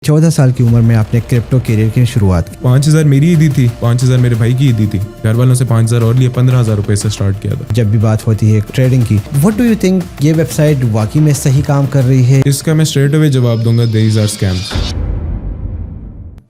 14 साल की उम्र में आपने क्रिप्टो करियर की शुरुआत की। 5,000 मेरी ईदी थी, 5,000 मेरे भाई की ईदी थी। घर वालों से 5,000 और लिए, 15,000 रुपए से स्टार्ट किया था। जब भी बात होती है ट्रेडिंग की, व्हाट डू यू थिंक ये वेबसाइट वाकई में सही काम कर रही है? इसका मैं स्ट्रेट अवे जवाब दूंगा, these are scams.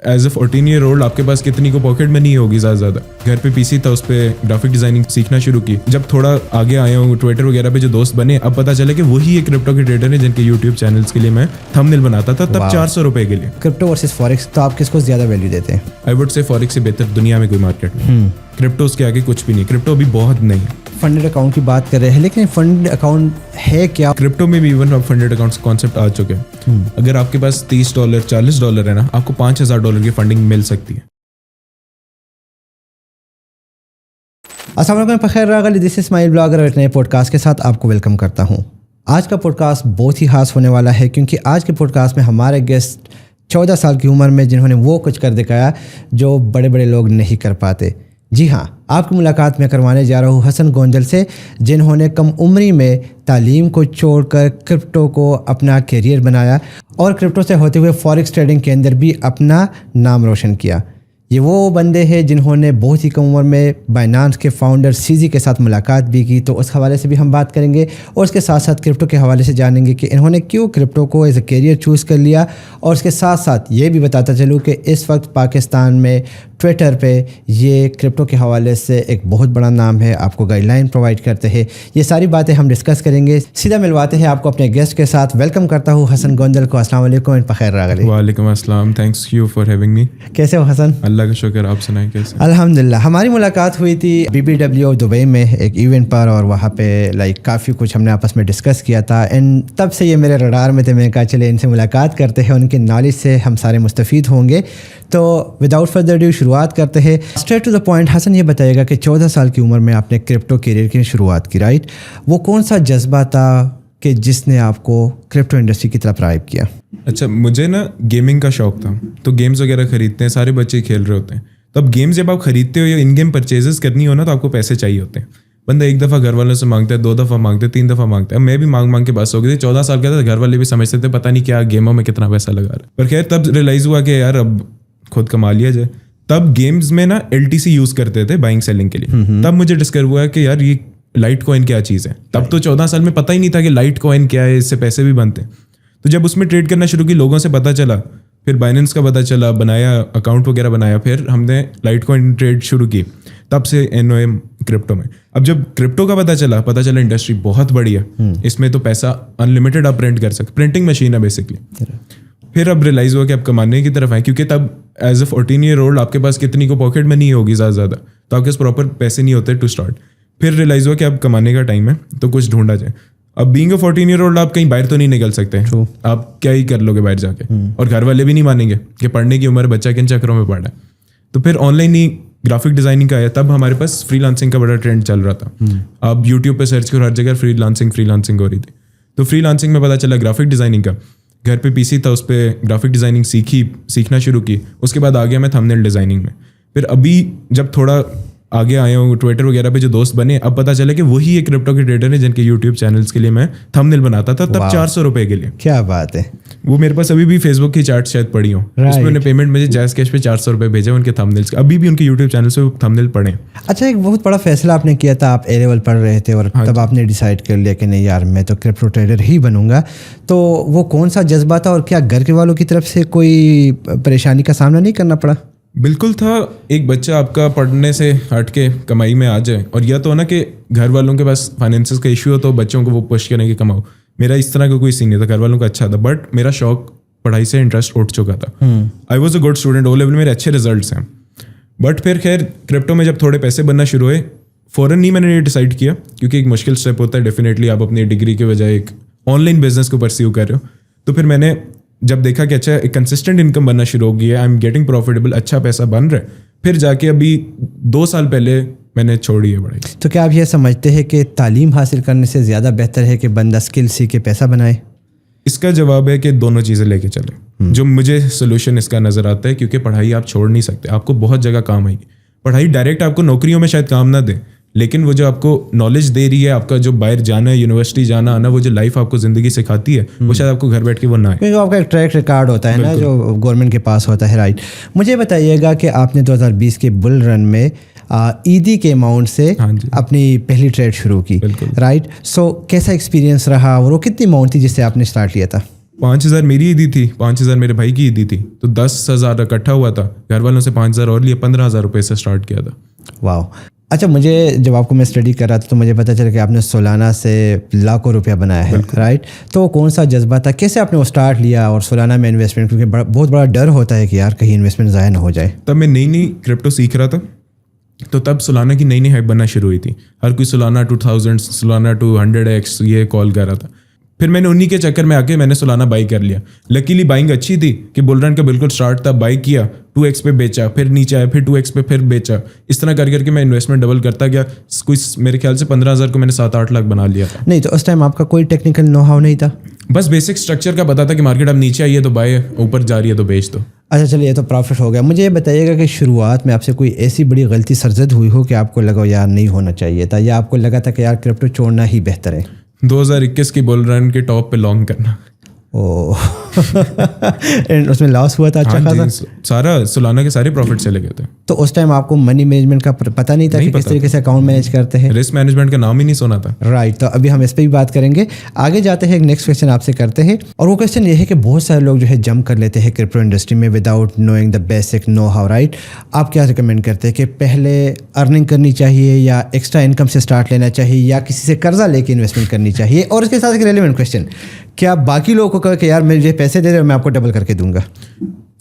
As a 14 year old आपके पास कितनी को पॉकेट मनी होगी ज़्यादा। घर पे पीसी था, उस पर ग्राफिक डिजाइनिंग सीखना शुरू की। जब थोड़ा आगे आया हूँ, ट्विटर वगैरह पे जो दोस्त बने, अब पता चला कि वही एक क्रिप्टो के ट्रेडर है जिनके यूट्यूब चैनल्स के लिए मैं थंबनेल बनाता था, तब 400 रुपए के लिए। क्रिप्टो वर्सेस फॉरेक्स, तो आप किसको ज्यादा वैल्यू देते हैं? आई वुड से फॉरेक्स से बेहतर दुनिया में कोई मार्केट नहीं। क्रिप्टो उसके आगे कुछ भी नहीं। क्रिप्टो अभी बहुत नहीं है। फंडेड अकाउंट की बात कर रहे हैं, लेकिन फंडेड अकाउंट है क्या? क्रिप्टो में भी इवन अब फंडेड अकाउंट्स कॉन्सेप्ट आ चुके हैं। अगर आपके पास $30 $40 है ना, आपको $5,000 की फंडिंग मिल सकती है। अस्सलाम वालेकुम, फ़खैर रागली, दिस इज स्माइल ब्लॉगर और एक नए पॉडकास्ट के साथ आपको वेलकम करता हूँ। आज का पॉडकास्ट बहुत ही खास होने वाला है, क्योंकि आज के पॉडकास्ट में हमारे गेस्ट 14 साल की उम्र में जिन्होंने वो कुछ कर दिखाया जो बड़े बड़े लोग नहीं कर पाते। जी हाँ, आपकी मुलाकात मैं करवाने जा रहा हूँ हसन गोंजल से, जिन्होंने कम उम्री में तालीम को छोड़कर क्रिप्टो को अपना करियर बनाया और क्रिप्टो से होते हुए फॉरेक्स ट्रेडिंग के अंदर भी अपना नाम रोशन किया। ये वो बंदे हैं जिन्होंने बहुत ही कम उम्र में बाइनांस के फाउंडर सीजी के साथ मुलाकात भी की, तो उस हवाले से भी हम बात करेंगे और उसके साथ साथ क्रिप्टो के हवाले से जानेंगे कि इन्होंने क्यों क्रिप्टो को एज ए करियर चूज़ कर लिया। और उसके साथ साथ ये भी बताता चलूँ कि इस वक्त पाकिस्तान में ट्विटर पे ये क्रिप्टो के हवाले से एक बहुत बड़ा नाम है, आपको गाइडलाइन प्रोवाइड करते हैं। ये सारी बातें हम डिस्कस करेंगे। सीधा मिलवाते हैं आपको अपने गेस्ट के साथ। वेलकम करता हूँ हसन गोंजल को। अस्सलाम वालेकुम एंड फ़खैर रागली। वालेकुम अस्सलाम, thanks you for having me. कैसे हो हसन? अल्लाह का शुक्र, आप सुनाएं कैसे? अल्हम्दुलिल्लाह। हमारी मुलाकात हुई थी BBW दुबई में एक इवेंट पर, और वहाँ पे काफ़ी कुछ हमने आपस में डिस्कस किया था। एंड तब से ये मेरे रडार में थे। मैंने कहा चले इनसे मुलाकात करते हैं, उनके नॉलेज से हम सारे मुस्तफ़ीद होंगे। तो विदाउट फर्दर ड्यू शुरुआत करते हैं, straight to the point. Hasan, ये बताइएगा कि 14 साल की उम्र में आपने क्रिप्टो करियर की शुरुआत की, राइट? वो कौन सा जज्बा था कि जिसने आपको क्रिप्टो इंडस्ट्री की तरफ राइब किया? अच्छा, मुझे ना गेमिंग का शौक था, तो गेम्स वगैरह खरीदते हैं, सारे बच्चे खेल रहे होते हैं। तो अब गेम्स जब आप खरीदते हो या इन गेम परचेजेस करनी हो ना, तो आपको पैसे चाहिए होते हैं। बंदा एक दफ़ा घर वालों से मांगता है, 2 दफ़ा मांगते हैं, 3 दफ़ा मांगता है। मैं भी मांग के बस हो गई थी। 14 साल का था, घर वाले भी समझते थे पता नहीं क्या गेमों में कितना पैसा लगा रहा है। पर खैर तब रियलाइज़ हुआ कि यार अब खुद कमा लिया जाए। तब गेम्स में ना LTC यूज़ करते थे बाइंग सेलिंग के लिए। तब मुझे डिस्कवर हुआ कि यार ये लाइट कॉइन क्या चीज़ है। तब तो 14 साल में पता ही नहीं था कि लाइट कॉइन क्या है, इससे पैसे भी बनते हैं। तो जब उसमें ट्रेड करना शुरू की, लोगों से पता चला, फिर बाइनेंस का पता चला, बनाया अकाउंट वगैरह बनाया, फिर हमने लाइट कॉइन ट्रेड शुरू की। तब से NOM क्रिप्टो में। अब जब क्रिप्टो का पता चला इंडस्ट्री बहुत बड़ी है, इसमें तो पैसा अनलिमिटेड आप प्रिंट कर सकते, प्रिंटिंग मशीन है बेसिकली। फिर अब रियलाइज़ हुआ कि आप कमाने की तरफ आए, क्योंकि तब एज ए 14 ईयर ओल्ड आपके पास कितनी को पॉकेट मनी होगी ज़्यादा, तो आपके पास प्रॉपर पैसे नहीं होते टू स्टार्ट। फिर रियलाइज़ हुआ कि अब कमाने का टाइम है, तो कुछ ढूंढा जाए। अब बीइंग अ 14 ईयर ओल्ड आप कहीं बाहर तो नहीं निकल सकते। आप क्या ही कर लोगे बाहर जाके, और घर वाले भी नहीं मानेंगे कि पढ़ने की उम्र बच्चा किन चक्करों में पढ़ रहा है। तो फिर ऑनलाइन ही ग्राफिक डिजाइनिंग का आया। तब हमारे पास फ्रीलांसिंग का बड़ा ट्रेंड चल रहा था। अब यूट्यूब पे सर्च करो, हर जगह फ्रीलांसिंग हो रही थी। तो फ्रीलांसिंग में पता चला ग्राफिक डिजाइनिंग का। घर पे पीसी था, उस पर ग्राफिक डिजाइनिंग सीखना शुरू की। उसके बाद आ गया मैं थंबनेल डिजाइनिंग में। फिर अभी जब थोड़ा आगे आया हूँ, ट्विटर वगैरह पे जो दोस्त बने, अब पता चला कि वही एक क्रिप्टो के ट्रेडर है जिनके यूट्यूब चैनल्स के लिए मैं थंबनेल बनाता था, तब 400 रुपए के लिए। क्या बात है। वो मेरे पास अभी भी फेसबुक की चार्ट शायद पड़ी हो, उसमें उन्हें पेमेंट मुझे जैज़ कैश पे 400 रुपए भेजे उनके थंबनेल्स के। अभी भी उनके यूट्यूब चैनल से थंबनेल पढ़े। अच्छा, एक बहुत बड़ा फैसला आपने किया था। आप A लेवल पढ़ रहे थे और तब आपने डिसाइड कर लिया कि नहीं यार, मैं तो क्रिप्टो ट्रेडर ही बनूंगा। तो वो कौन सा जज्बा था, और क्या घर के वालों की तरफ से कोई परेशानी का सामना नहीं करना पड़ा? बिल्कुल था। एक बच्चा आपका पढ़ने से हट के कमाई में आ जाए, और या तो ना कि घर वालों के पास फाइनेंसेस का इशू हो तो बच्चों को वो पुश करें कि कमाओ। मेरा इस तरह का कोई सीन नहीं था, घर वालों का अच्छा था, बट मेरा शौक पढ़ाई से इंटरेस्ट उठ चुका था। I was a good student, O level मेरे अच्छे रिजल्ट्स हैं। बट फिर खैर क्रिप्टो में जब थोड़े पैसे बनना शुरू हुए, फ़ौरन नहीं मैंने ये डिसाइड किया, क्योंकि एक मुश्किल स्टेप होता है डेफिनेटली। आप अपनी डिग्री के बजाय एक ऑनलाइन बिजनेस को परस्यू कर रहे हो। तो फिर मैंने जब देखा कि अच्छा एक कंसिस्टेंट इनकम बनना शुरू हो गई है, आई एम गेटिंग प्रॉफिटेबल, अच्छा पैसा बन रहा है, फिर जाके अभी 2 साल पहले मैंने छोड़ी है पढ़ाई। तो क्या आप ये समझते हैं कि तालीम हासिल करने से ज़्यादा बेहतर है कि बंदा स्किल सीख के पैसा बनाए? इसका जवाब है कि दोनों चीज़ें लेके चले। जो मुझे सोल्यूशन इसका नज़र आता है, क्योंकि पढ़ाई आप छोड़ नहीं सकते, आपको बहुत जगह काम आएगी। पढ़ाई डायरेक्ट आपको नौकरियों में शायद काम ना दे, لیکن وہ جو آپ کو نالج دے رہی ہے, آپ کا جو باہر جانا ہے, یونیورسٹی جانا آنا, وہ جو لائف آپ کو زندگی سکھاتی ہے, وہ شاید آپ کو گھر بیٹھ کے وہ نہ ہے, کیونکہ آپ کا ایک ٹریک ریکارڈ ہوتا ہے نا جو گورنمنٹ کے پاس ہوتا ہے, رائٹ. مجھے بتائیے گا کہ آپ نے 2020 کے بل رن میں ایدی کے اماؤنٹ سے اپنی پہلی ٹریڈ شروع کی, رائٹ. سو کیسا ایکسپیرینس رہا اور وہ کتنی اماؤنٹ تھی جس سے آپ نے اسٹارٹ کیا تھا؟ 5,000 میری عیدی تھی, 5,000 میرے بھائی کی عیدی تھی, تو 10,000 اکٹھا ہوا تھا, گھر والوں سے 5,000 اور لیے, 15,000 روپے سے اسٹارٹ کیا تھا. واو. اچھا, مجھے جب آپ کو میں اسٹڈی کر رہا تھا تو مجھے پتہ چلا کہ آپ نے سالانہ سے لاکھوں روپیہ بنایا ہے, رائٹ. تو کون سا جذبہ تھا, کیسے آپ نے وہ اسٹارٹ لیا, اور سالانہ میں انویسٹمنٹ, کیونکہ بہت بڑا ڈر ہوتا ہے کہ یار کہیں انویسٹمنٹ ضائع نہ ہو جائے. تب میں نئی کرپٹو سیکھ رہا تھا, تو تب سولانہ کی نئی ہائپ بننا شروع ہوئی تھی. ہر کوئی سولانہ 2,000 سولانہ 200x یہ کال کر رہا تھا. پھر میں نے انہی کے چکر میں آ کے میں نے سولانہ بائی کر لیا. لکیلی بائنگ اچھی تھی کہ بل رن کا بالکل اسٹارٹ تھا, بائی کیا, 2x پہ بیچا, پھر نیچے آیا, پھر 2x پہ پھر بیچا. اس طرح کر کے میں انویسٹمنٹ ڈبل کرتا گیا. کوئی میرے خیال سے 15,000 کو میں نے 7-8 لاکھ بنا لیا تھا. نہیں تو اس ٹائم آپ کا کوئی ٹیکنیکل نو ہاؤ نہیں تھا؟ بس بیسک اسٹرکچر کا پتا تھا کہ مارکیٹ اب نیچے آئی ہے تو بائی ہے, اوپر جا رہی ہے تو بیچ دو. اچھا چلیے, یہ تو پروفٹ ہو گیا. مجھے یہ بتائیے گا کہ شروعات میں آپ سے کوئی ایسی بڑی غلطی سرزد ہوئی ہو کہ آپ کو لگا یار نہیں ہونا چاہیے تھا, یا آپ کو لگا تھا کہ یار کرپٹو چھوڑنا ہی بہتر ہے؟ 2021 کی بل رن کے ٹاپ پہ لانگ کرنا. او اس میں لاس ہوا تھا اچھا خاصا؟ سارا سالانہ کے سارے پروفٹ چلے گئے تھے. تو اس ٹائم آپ کو منی مینجمنٹ کا پتہ نہیں تھا کہ کس طریقے سے اکاؤنٹ مینیج کرتے ہیں؟ رسک مینجمنٹ کا نام ہی نہیں سنا تھا. رائٹ. تو ابھی ہم اس پہ بھی بات کریں گے. آگے جاتے ہیں, ایک نیکسٹ کویشچن آپ سے کرتے ہیں, اور وہ کویشچن یہ ہے کہ بہت سارے لوگ جو ہے جمپ کر لیتے ہیں کرپٹو انڈسٹری میں without knowing the basic know how, right. آپ کیا ریکمینڈ کرتے ہیں کہ پہلے ارننگ کرنی چاہیے, یا ایکسٹرا انکم سے اسٹارٹ لینا چاہیے, یا کسی سے قرضہ لے کے انویسٹمنٹ کرنی چاہیے؟ اور اس کے ساتھ ایک ریلیونٹ کویشچن, کیا باقی لوگوں کو کہا کہ یار مجھے پیسے دے دے میں آپ کو ڈبل کر کے دوں گا؟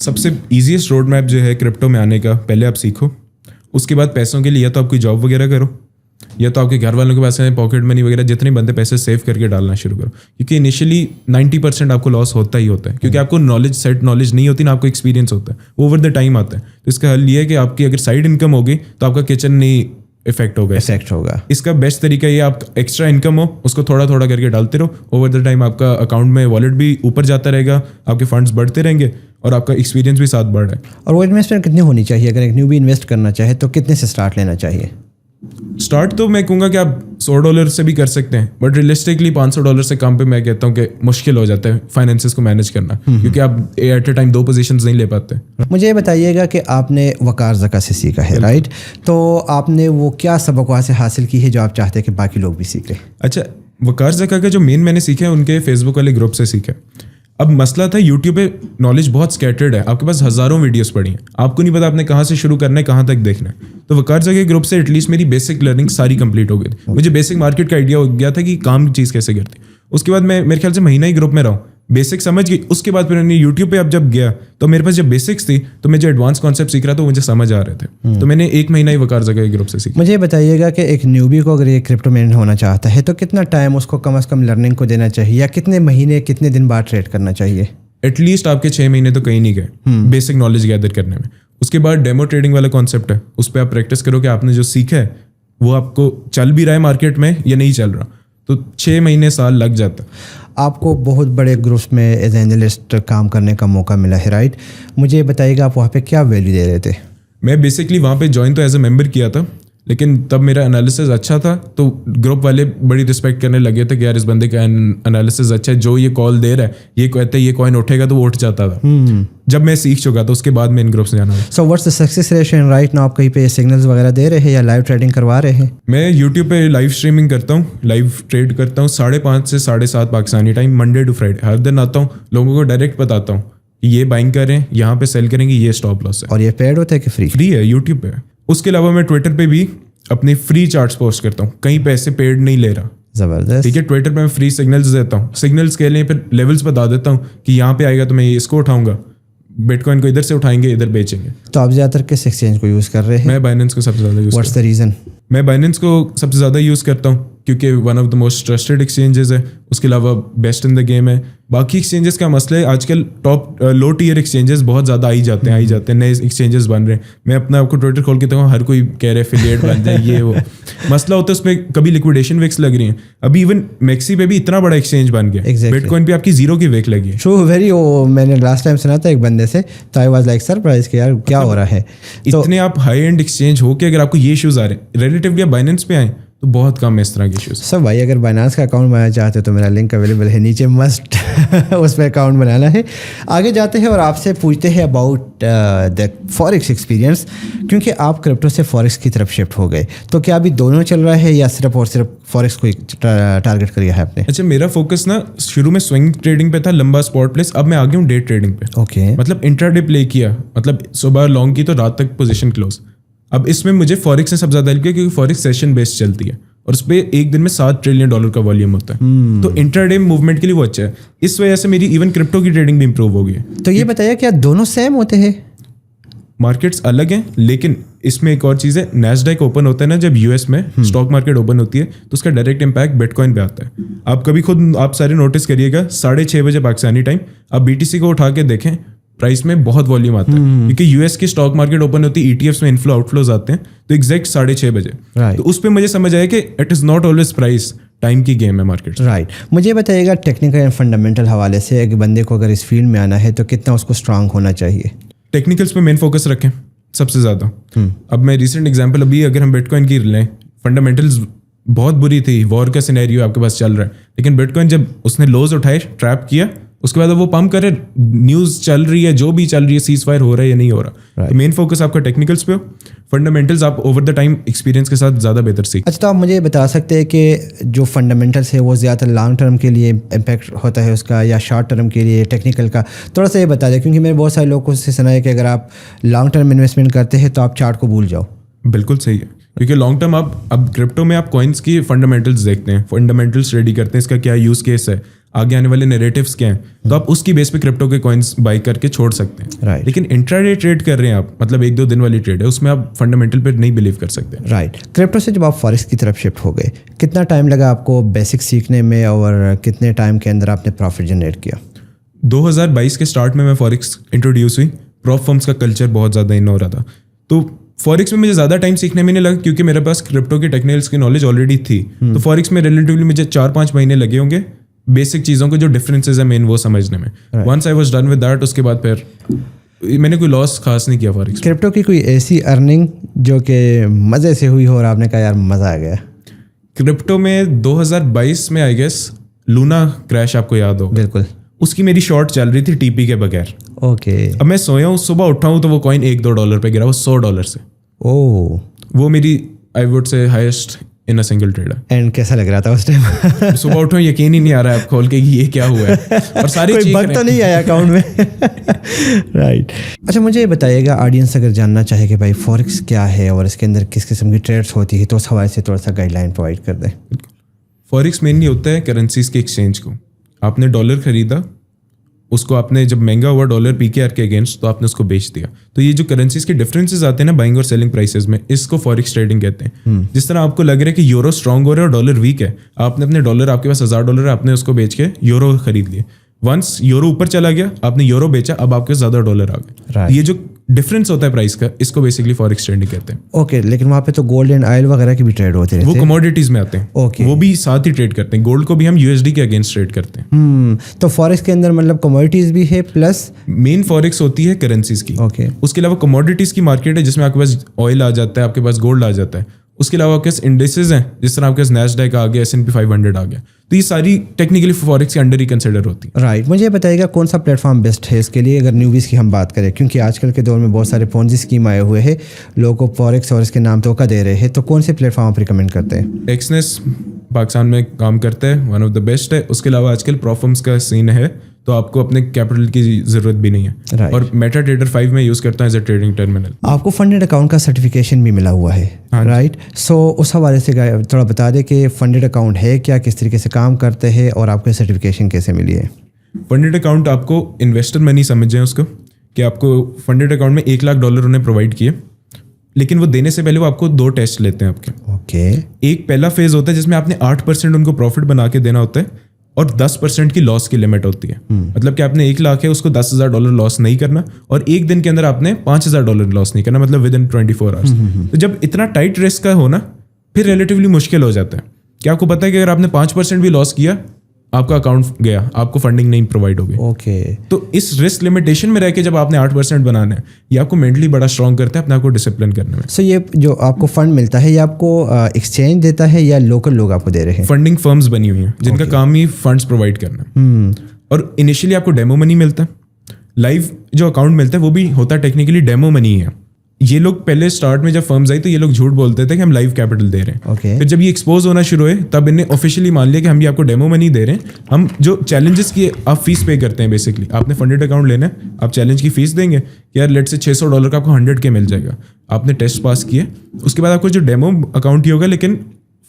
سب سے ایزیسٹ روڈ میپ جو ہے کرپٹو میں آنے کا, پہلے آپ سیکھو, اس کے بعد پیسوں کے لیے یا تو آپ کوئی جاب وغیرہ کرو, یا تو آپ کے گھر والوں کے پاس پاکٹ منی وغیرہ جتنے بنتے پیسے سیو کر کے ڈالنا شروع کرو. کیونکہ انیشلی 90% آپ کو لاس ہوتا ہی ہوتا ہے, کیونکہ آپ کو سیٹ نالج نہیں ہوتی نا, آپ کو ایکسپیرینس ہوتا ہے, وہ اوور دا ٹائم آتا ہے. تو اس کا حل یہ ہے کہ آپ کی اگر سائڈ انکم ہوگی تو آپ کا کچن نہیں افیکٹ ہوگا. اس کا بیسٹ طریقہ یہ, آپ ایکسٹرا انکم ہو اس کو تھوڑا تھوڑا کر کے ڈالتے رہو, اوور دا ٹائم آپ کا اکاؤنٹ میں والیٹ بھی اوپر جاتا رہے گا, آپ کے فنڈس بڑھتے رہیں گے, اور آپ کا ایکسپیرینس بھی ساتھ بڑھ رہا ہے. اور وہ انویسٹمنٹ کتنی ہونی چاہیے اگر ایک نیو بھی انویسٹ کرنا چاہے تو کتنے سے اسٹارٹ لینا چاہیے؟ اسٹارٹ تو میں کہوں گا کہ آپ $100 سے بھی کر سکتے ہیں, بٹ ریئلسٹکلی $500 سے کم پہ میں کہتا ہوں کہ مشکل ہو جاتا ہے فائنینسز کو مینیج کرنا, کیونکہ آپ ایٹ اے ٹائم 2 پوزیشنز نہیں لے پاتے. مجھے یہ بتائیے گا کہ آپ نے وقار زکا سے سیکھا ہے, رائٹ. تو آپ نے وہ کیا سبق وہاں سے حاصل کی ہے جو آپ چاہتے ہیں کہ باقی لوگ بھی سیکھیں؟ اچھا, وقار زکا کا جو مین میں نے سیکھا ہے ان کے فیس بک والے گروپ سے سیکھا. اب مسئلہ تھا یوٹیوب پہ نالج بہت اسکیٹرڈ ہے, آپ کے پاس ہزاروں ویڈیوز پڑی ہیں, آپ کو نہیں پتا آپ نے کہاں سے شروع کرنا ہے, کہاں تک دیکھنا ہے. تو وقار زکا کے گروپ سے ایٹ لیسٹ میری بیسک لرننگ ساری کمپلیٹ ہو گئی تھی. مجھے بیسک مارکیٹ کا آئیڈیا ہو گیا تھا کہ کام چیز کیسے کرتی. اس کے بعد میں میرے خیال سے مہینہ ہی گروپ میں رہا ہوں, بیسک سمجھ گئی. اس کے بعد پھر میں نے یوٹیوب پہ اب جب گیا تو میرے پاس جب بیسکس تھی تو میں جو ایڈوانس کانسیپٹ سیکھ رہا تھا وہ مجھے سمجھ آ رہے تھے. تو میں نے 1 مہینہ ہی وقار زکا کے گروپ سے سیکھا. مجھے بتائیے گا کہ ایک نیوبی کو اگر یہ کرپٹو مین ہونا چاہتا ہے تو کتنا ٹائم اس کو کم از کم لرننگ کو دینا چاہیے, یا کتنے مہینے کتنے دن بعد ٹریڈ کرنا چاہیے؟ ایٹ لیسٹ آپ کے 6 مہینے تو کہیں نہیں گئے بیسک نالج گیدر کرنے میں. اس کے بعد ڈیمو ٹریڈنگ والا کانسیپٹ ہے, اس پہ آپ پریکٹس کرو کہ آپ نے جو سیکھا ہے وہ آپ کو چل بھی رہا ہے مارکیٹ میں یا نہیں چل رہا, تو 6 مہینے سال لگ جاتا. آپ کو بہت بڑے گروپس میں ایز اینالسٹ کام کرنے کا موقع ملا ہے, رائٹ. مجھے بتائیے گا آپ وہاں پہ کیا ویلیو دے رہے تھے؟ میں بیسکلی وہاں پہ جوائن تو ایز اے ممبر کیا تھا, لیکن تب میرا انالیسز اچھا تھا تو گروپ والے بڑی رسپیکٹ کرنے لگے تھے کہ یار اس بندے کا انالیسز اچھا ہے, جو یہ کال دے رہا ہے یہ کہتے ہیں یہ کوائن اٹھے گا تو وہ اٹھ جاتا تھا. جب میں سیکھ چکا تو اس کے بعد میں ان گروپس میں جانا. So what's the success ratio right now? آپ کہیں پہ سگنلز وغیرہ دے رہے ہیں یا لائیو ٹریڈنگ کروا رہے ہیں؟ میں یوٹیوب پہ لائیو اسٹریمنگ کرتا ہوں, لائیو ٹریڈ کرتا ہوں 5:30 سے 7:30 Pakistani time, Monday to Friday. ہر دن آتا ہوں, لوگوں کو ڈائریکٹ بتاتا ہوں کہ یہ بائنگ کریں, یہاں پہ سیل کریں گے, یہ اسٹاپ لاس ہے. اور یہ پیڈ ہوتا ہے کہ فری ہے یوٹیوب پہ. اس کے علاوہ میں ٹویٹر پہ بھی اپنے فری چارٹس پوسٹ کرتا ہوں, کہیں پیسے پیڈ نہیں لے رہا. زبردست. ٹھیک ہے, ٹویٹر پہ میں فری سگنلز دیتا ہوں, سگنلز کے لیے پھر لیولز بتا دیتا ہوں کہ یہاں پہ آئے گا تو میں اس کو اٹھاؤں گا, بٹ کوائن کو ادھر سے اٹھائیں گے ادھر بیچیں گے. تو آپ زیادہ تر کس ایکسچینج کو یوز کر رہے ہیں؟ میں بائننس کو سب سے زیادہ یوز. What's the reason? میں بائننس کو سب سے زیادہ یوز کرتا ہوں کیونکہ one of the most trusted exchanges ہے, اس کے علاوہ بیسٹ ان دا گیم ہے. बाकी एक्सचेंजेस का मसला है, आजकल टॉप लो टीयर एक्सचेंजेस बहुत ज़्यादा आई जाते हैं, नए एक्सचेंजेस बन रहे हैं. मैं अपना आपको ट्विटर खोल के देखूँ, हर कोई कह रहा है एफिलिएट बन जाए, ये वो मसला होता है उसमें. कभी लिक्विडेशन विक्स लग रही हैं. अभी इवन मैक्सी पे भी इतना बड़ा एक्सचेंज बन गया, बिटकॉइन पे आपकी जीरो की विक लगी है. True, very. वो मैंने लास्ट टाइम सुना था एक बंदे से, तो आई वाज लाइक सरप्राइज कि यार क्या हो रहा है. इतने आप हाई एंड एक्सचेंज हो के अगर आपको ये इश्यूज आ रहे हैं, रिलेटिवली आप बाइनेंस पे आए तो बहुत कम है इस तरह के इश्यूज. सब भाई अगर बाइनेंस का अकाउंट बनाना चाहते हो तो मेरा लिंक अवेलेबल है नीचे, मस्ट उस पर अकाउंट बनाना है. आगे जाते हैं और आपसे पूछते हैं अबाउट द फॉरेक्स एक्सपीरियंस, क्योंकि आप क्रिप्टो से फॉरेक्स की तरफ शिफ्ट हो गए, तो क्या अभी दोनों चल रहा है या सिर्फ और सिर्फ फॉरेक्स को टारगेट किया है आपने? अच्छा, मेरा फोकस ना शुरू में स्विंग ट्रेडिंग पे था, लंबा स्पॉट प्लेस. अब मैं आ गया हूँ डे ट्रेडिंग पे. ओके. मतलब इंट्राडे प्ले किया, मतलब सुबह लॉन्ग की तो रात तक पोजीशन क्लोज. अब इसमें मुझे फॉरेक्स ने सबसे ज्यादा हेल्प किया, क्योंकि फॉरेक्स सेशन बेस्ड चलती है और उस पर एक दिन में $7 ट्रिलियन का वॉल्यूम होता है. तो इंट्राडे मूवमेंट के लिए वो अच्छा है. इस वजह से मेरी इवन क्रिप्टो की ट्रेडिंग भी इंप्रूव हो गई है. तो ये बताइए क्या दोनों सेम होते हैं? मार्केट्स अलग हैं, लेकिन इसमें एक और चीज़ है, नैस्डैक ओपन होता है ना जब यूएस में स्टॉक मार्केट ओपन होती है, तो उसका डायरेक्ट इंपैक्ट बिटकॉइन पे आता है. आप कभी खुद आप सारे नोटिस करिएगा, 6:30 बजे पाकिस्तानी टाइम आप बीटीसी को उठा के देखें, प्राइस में बहुत वॉल्यूम आता है, क्योंकि यूएस की स्टॉक मार्केट ओपन होती है, ईटीएफ्स में इनफ्लो आउटफ्लोज आते हैं, तो एग्जैक्ट 6:30 बजे. तो उस पर मुझे समझ आया कि it is not always price, time की गेम है मार्केट. राइट. मुझे बताइएगा टेक्निकल एंड फंडामेंटल हवाले से, एक बंदे को अगर इस फील्ड में आना है तो कितना उसको स्ट्रांग होना चाहिए? टेक्निकल्स पे मेन फोकस रखें सबसे ज़्यादा. अब मैं रिसेंट एग्जांपल, अभी अगर हम बिटकॉइन की लें, फंडामेंटल्स बहुत बुरी थी, वॉर का सिनेरियो आपके पास चल रहा है, लेकिन बिटकॉइन जब उसने लोज उठाए, ट्रैप किया, उसके बाद वो पंप करे, न्यूज़ चल रही है, जो भी चल रही है, सीज फायर हो रहा है या नहीं हो रहा. तो मेन फोकस आपका टेक्निकल्स पे हो, फंडामेंटल्स आप ओवर द टाइम एक्सपीरियंस के साथ ज़्यादा बेहतर सीख. अच्छा, तो आप मुझे बता सकते हैं कि जो फंडामेंटल्स है वो ज़्यादा लॉन्ग टर्म के लिए इम्पैक्ट होता है उसका, या शॉर्ट टर्म के लिए टेक्निकल का? थोड़ा सा ये बता दें, क्योंकि मैंने बहुत सारे लोगों से सुना है कि अगर आप लॉन्ग टर्म इन्वेस्टमेंट करते हैं तो आप चार्ट को भूल जाओ. बिल्कुल सही है, क्योंकि लॉन्ग टर्म आप अब क्रिप्टो में आप कॉइन्स की फंडामेंटल्स देखते हैं, फंडामेंटल्स रेडी करते हैं, इसका क्या यूज़ केस है, आगे आने वाले नैरेटिव्स क्या हैं, तो आप उसकी बेस पे क्रिप्टो के कॉइन्स बाई करके छोड़ सकते हैं. राइट. लेकिन इंट्राडे ट्रेड कर रहे हैं आप, मतलब 1-2 दिन वाली ट्रेड है, उसमें आप फंडामेंटल पे नहीं बिलीव कर सकते. राइट. क्रिप्टो से जब आप फॉरेक्स की तरफ शिफ्ट हो गए, कितना टाइम लगा आपको बेसिक सीखने में और कितने टाइम के अंदर आपने प्रॉफिट जनरेट किया? 2022 के स्टार्ट में मैं फॉरेक्स इंट्रोड्यूस हुई, प्रॉप फर्म्स का कल्चर बहुत ज़्यादा इन हो रहा था, तो फॉरेक्स में मुझे ज़्यादा टाइम सीखने में नहीं लगा, क्योंकि मेरे पास क्रिप्टो की टेक्निकल्स की नॉलेज ऑलरेडी थी. तो फॉरेक्स में रिलेटिवली मुझे 4-5 महीने लगे होंगे बेसिक चीज़ों के जो डिफरेंसेस है मेन वो समझने में. Once I was done with that, उसके बाद फिर मैंने कोई लॉस खास नहीं किया फॉरेक्स. क्रिप्टो की कोई ऐसी अर्निंग जो कि मज़े से हुई हो और आपने कहा यार मज़ा आ गया? क्रिप्टो में 2022 में आई गेस लूना क्रैश आपको याद होगा. बिल्कुल. उसकी मेरी शॉर्ट चल रही थी टीपी के बगैर. ओके. अब मैं सोया हूँ, सुबह उठा हूँ तो वो कॉइन $1-2 पे गिरा, वो $100 से. ओह. वो मेरी I would say highest in a single trade है. एंड कैसा लग रहा था उस टाइम? सुबह उठो, यकीन ही नहीं आ रहा है आप खोल के कि ये क्या हुआ है, और सारी कोई बग तो नहीं आया अकाउंट में? राइट. अच्छा, मुझे ये बताइएगा, ऑडियंस अगर जानना चाहे कि भाई फॉरेक्स क्या है और इसके अंदर किस किस्म की ट्रेड्स होती है, तो उस हवाले से थोड़ा सा गाइडलाइन प्रोवाइड कर दें. फॉरेक्स मेनली होता है करेंसीज के एक्सचेंज को. आपने डॉलर खरीदा, उसको आपने जब महंगा हुआ डॉलर पीकेआर के अगेंस्ट, तो आपने उसको बेच दिया. तो ये जो करेंसीज के डिफरेंसेस आते हैं ना बाइंग और सेलिंग प्राइसेस में, इसको फॉरेक्स ट्रेडिंग कहते हैं. जिस तरह आपको लग रहा है कि यूरो स्ट्रांग हो रहा है और डॉलर वीक है, आपने अपने डॉलर, आपके पास $1000 है, आपने उसको बेच के यूरो खरीद लिए. वंस यूरो ऊपर चला गया, आपने यूरो बेचा, अब आपके ज़्यादा डॉलर आ गए. ये जो डिफरेंस होता है प्राइस का, इसको बेसिकली फॉरेक्स ट्रेडिंग कहते हैं. ओके. लेकिन वहाँ पे तो गोल्ड एंड ऑयल वगैरह की भी ट्रेड होती है, वो कमोडिटीज में आते हैं. ओके. वो भी साथ ही ट्रेड करते हैं. गोल्ड को भी हम यूएसडी के अगेंस्ट ट्रेड करते हैं. तो फॉरेक्स के अंदर मतलब कमोडिटीज भी है प्लस मेन फॉरेक्स होती है करेंसीज की. ओके. उसके अलावा कमोडिटीज की मार्केट है, जिसमें आपके पास ऑयल आ जाता है, आपके पास गोल्ड आ जाता है. उसके अलावा आपके पास इंडेसेस हैं, जिस तरह आपके पास नैस्डैक आ गया, S&P 500 आ गया. तो ये सारी टेक्निकली फॉरेक्स के अंडर ही कंसिडर होती है. राइट. मुझे बताइएगा कौन सा प्लेटफॉर्म बेस्ट है इसके लिए, अगर न्यूबीज़ की हम बात करें, क्योंकि आजकल के दौर में बहुत सारे पोंजी स्कीम आए हुए हैं, लोगों को फॉरेक्स और इसके नाम धोखा दे रहे हैं, तो कौन से प्लेटफॉर्म आप रिकमेंड करते हैं? एक्सनेस पाकिस्तान में काम करता है, वन ऑफ द बेस्ट है. उसके अलावा आजकल प्रॉफर्म्स का सीन है, तो आपको अपने कैपिटल की ज़रूरत भी नहीं है. Right. और मेटा ट्रेडर 5 में यूज़ करता है एज अ ट्रेडिंग टर्मिनल. आपको फंडेड अकाउंट का सर्टिफिकेशन भी मिला हुआ है, राइट? सो उस हवाले से थोड़ा बता दें कि फंडेड अकाउंट है क्या, किस तरीके से काम करते हैं और आपको सर्टिफिकेशन कैसे मिली है? फंडेड अकाउंट आपको इन्वेस्टर मनी समझ जाए उसको, कि आपको फंडेड अकाउंट में $1,00,000 उन्हें प्रोवाइड किए, लेकिन वो देने से पहले वो आपको 2 टेस्ट लेते हैं आपके. ओके. एक पहला फेज होता है जिसमें आपने 8% उनको प्रॉफिट बना के देना होता है. اور 10% کی لاس کی لمٹ ہوتی ہے. مطلب کہ آپ نے 1 لاکھ ہے اس کو $10,000 لاس نہیں کرنا, اور ایک دن کے اندر آپ نے $5,000 لاس نہیں کرنا, مطلب ود ان 24 hours. تو جب اتنا ٹائٹ رسک کا ہونا پھر ریلیٹیولی مشکل ہو جاتا ہے. کیا آپ کو پتا ہے کہ اگر آپ نے 5% بھی لاس کیا آپ کا اکاؤنٹ گیا, آپ کو فنڈنگ نہیں پرووائڈ ہوگی. اوکے, تو اس رسک لمیٹیشن میں رہ کے جب آپ نے 8% بنانا ہے, یہ آپ کو مینٹلی بڑا اسٹرانگ کرتا ہے اپنے آپ کو ڈسپلن کرنے میں. سو یہ جو آپ کو فنڈ ملتا ہے یہ آپ کو ایکسچینج دیتا ہے یا لوکل لوگ آپ کو دے رہے ہیں؟ فنڈنگ فرمز بنی ہوئی ہیں جن کا کام ہی فنڈس پرووائڈ کرنا ہے. اور انیشلی آپ کو ڈیمو منی ملتا ہے. لائیو جو اکاؤنٹ ملتا ہے وہ بھی ہوتا ہے ٹیکنیکلی ڈیمو منی ہے. یہ لوگ پہلے اسٹارٹ میں جب فرمز آئی تو یہ لوگ جھوٹ بولتے تھے کہ ہم لائیو کیپٹل دے رہے ہیں. پھر جب یہ ایکسپوز ہونا شروع ہوئے تب انہیں آفیشلی مان لیا کہ ہم بھی آپ کو ڈیمو منی دے رہے ہیں. ہم جو چیلنجز کی آپ فیس پے کرتے ہیں, بیسکلی آپ نے فنڈیڈ اکاؤنٹ لینا ہے, آپ چیلنج کی فیس دیں گے کہ یار لیٹ سے $600 کا آپ کو 100K مل جائے گا. آپ نے ٹیسٹ پاس کیے, اس کے بعد آپ کو جو ڈیمو اکاؤنٹ ہی ہوگا لیکن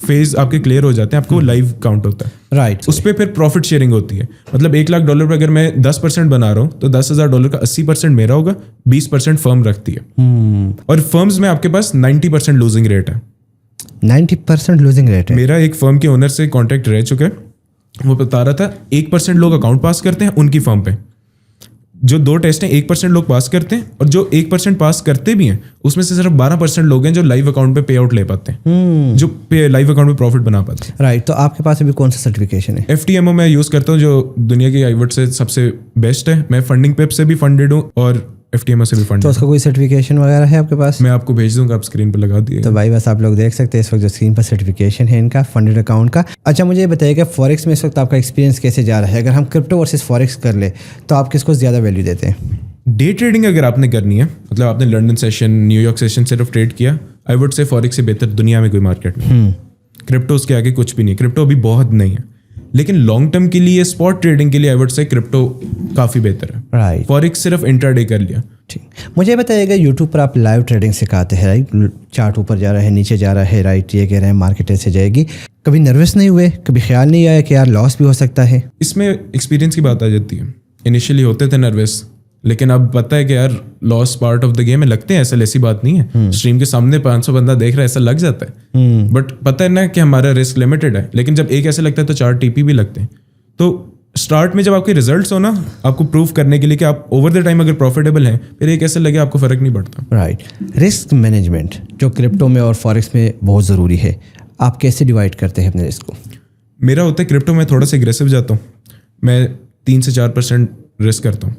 فیز آپ کے کلیئر ہو جاتے ہیں, آپ کو لائیو کاؤنٹ ہوتا ہے. رائٹ, اس پہ پھر پروفٹ شیئرنگ ہوتی ہے. مطلب $1 لاکھ پہ اگر میں 10% بنا رہا ہوں تو $10,000 کا 80% میرا ہوگا, 20% فرم رکھتی ہے. اور فرمز میں آپ کے پاس 90% لوزنگ ریٹ ہے. 90% لوزنگ ریٹ ہے. میرا ایک فرم کے اونر سے کانٹیکٹ رہ چکا ہے, وہ بتا رہا تھا 1% لوگ اکاؤنٹ پاس کرتے ہیں ان کی فرم پہ. جو 2 ٹیسٹ ہیں 1% لوگ پاس کرتے ہیں, اور جو 1% پاس کرتے بھی ہیں اس میں سے صرف 12% لوگ ہیں جو لائیو اکاؤنٹ پہ پے آؤٹ لے پاتے ہیں, جو لائیو اکاؤنٹ پہ پروفٹ بنا پاتے ہیں. رائٹ, تو آپ کے پاس ابھی کون سا سرٹیفکیشن ہے؟ FTMO میں یوز کرتا ہوں جو دنیا کی آئیورٹ سے سب سے بیسٹ ہے. میں فنڈنگ پیپ سے بھی فنڈیڈ ہوں اور FTMO سے بھی فنڈ. تو اس کا کوئی سرٹیفکیشن وغیرہ ہے آپ کے پاس؟ میں آپ کو بھیج دوں گا, آپ اسکرین پہ لگا دیے. تو بھائی بس آپ لوگ دیکھ سکتے ہیں اس وقت جو اسکرین پر سرٹیفکیشن ہے ان کا فنڈیڈ اکاؤنٹ کا. اچھا مجھے یہ بتائیے کہ فوریکس میں اس وقت آپ کا ایکسپیرینس کیسے جا رہا ہے؟ اگر ہم کرپٹو ورسز فوریکس کر لیں تو آپ کس کو زیادہ ویلیو دیتے ہیں؟ ڈے ٹریڈنگ اگر آپ نے کرنی ہے, مطلب آپ نے London session new York session صرف ٹریڈ کیا, آئی ووڈ سے فوریکس سے بہتر دنیا میں کوئی مارکیٹ نہیں. کرپٹو اس کے آگے کچھ بھی نہیں. کرپٹو ابھی بہت نہیں ہے لیکن لانگ ٹرم کے لیے اسپاٹ ٹریڈنگ کے لیے آئی ووڈ سے کرپٹو کافی بہتر ہے. رائٹ, فوریکس صرف انٹر ڈے کر لیا. ٹھیک, مجھے بتائیے گا یوٹیوب پر آپ لائیو ٹریڈنگ سکھاتے ہیں, رائٹ, چارٹ اوپر جا رہا ہے نیچے جا رہا ہے, رائٹ, یہ کہہ رہے ہیں مارکیٹ ایسے جائے گی, کبھی نروس نہیں ہوئے, کبھی خیال نہیں آیا کہ یار لاس بھی ہو سکتا ہے؟ اس میں ایکسپیرینس کی بات آ جاتی ہے. انیشلی ہوتے تھے نروس, لیکن اب پتہ ہے کہ یار لاس پارٹ آف دا گیم ہے. لگتے ہیں ایسا, ایسی بات نہیں ہے. اسٹریم کے سامنے 500 بندہ دیکھ رہا ہے ایسا لگ جاتا ہے, بٹ پتہ ہے نا کہ ہمارا رسک لمیٹڈ ہے. لیکن جب ایک ایسے لگتا ہے تو 4 TP بھی لگتے ہیں. تو اسٹارٹ میں جب آپ کے ریزلٹس ہو نا, آپ کو پروف کرنے کے لیے کہ آپ اوور دا ٹائم اگر پروفیٹیبل ہیں, پھر ایک ایسے لگے آپ کو فرق نہیں پڑتا. رائٹ, رسک مینجمنٹ جو کرپٹو میں اور فوریکس میں بہت ضروری ہے, آپ کیسے ڈیوائڈ کرتے ہیں اپنے رسک کو؟ میرا ہوتا ہے کرپٹو میں تھوڑا سا اگریسو جاتا ہوں, میں 3 سے 4% رسک کرتا ہوں.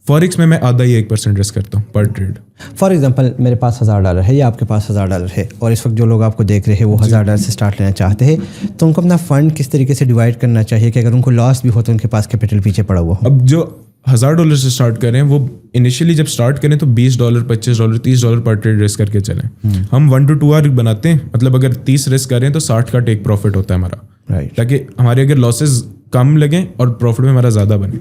فوریکس میں آدھا ہی 1% رسک کرتا ہوں پر ٹریڈ. فار ایگزامپل میرے پاس $1000 ہے یا آپ کے پاس $1000 ہے, اور اس وقت جو لوگ آپ کو دیکھ رہے ہیں وہ $1000 سے اسٹارٹ لینا چاہتے ہیں, تو ان کو اپنا فنڈ کس طریقے سے ڈیوائڈ کرنا چاہیے کہ اگر ان کو لاس بھی ہو تو ان کے پاس کیپٹل پیچھے پڑا ہوا ہو؟ اب جو $1000 سے اسٹارٹ کریں وہ انیشلی جب اسٹارٹ کریں تو $20, $25, $30 پر ٹریڈ رسک کر کے چلیں. ہم 1 to 2 hour بناتے ہیں, مطلب اگر 30 رسک کریں تو 60 کا ٹیک پروفٹ ہوتا ہے ہمارا, رائٹ, تاکہ ہمارے اگر لاسز کم لگیں اور پروفٹ میں ہمارا زیادہ بنے.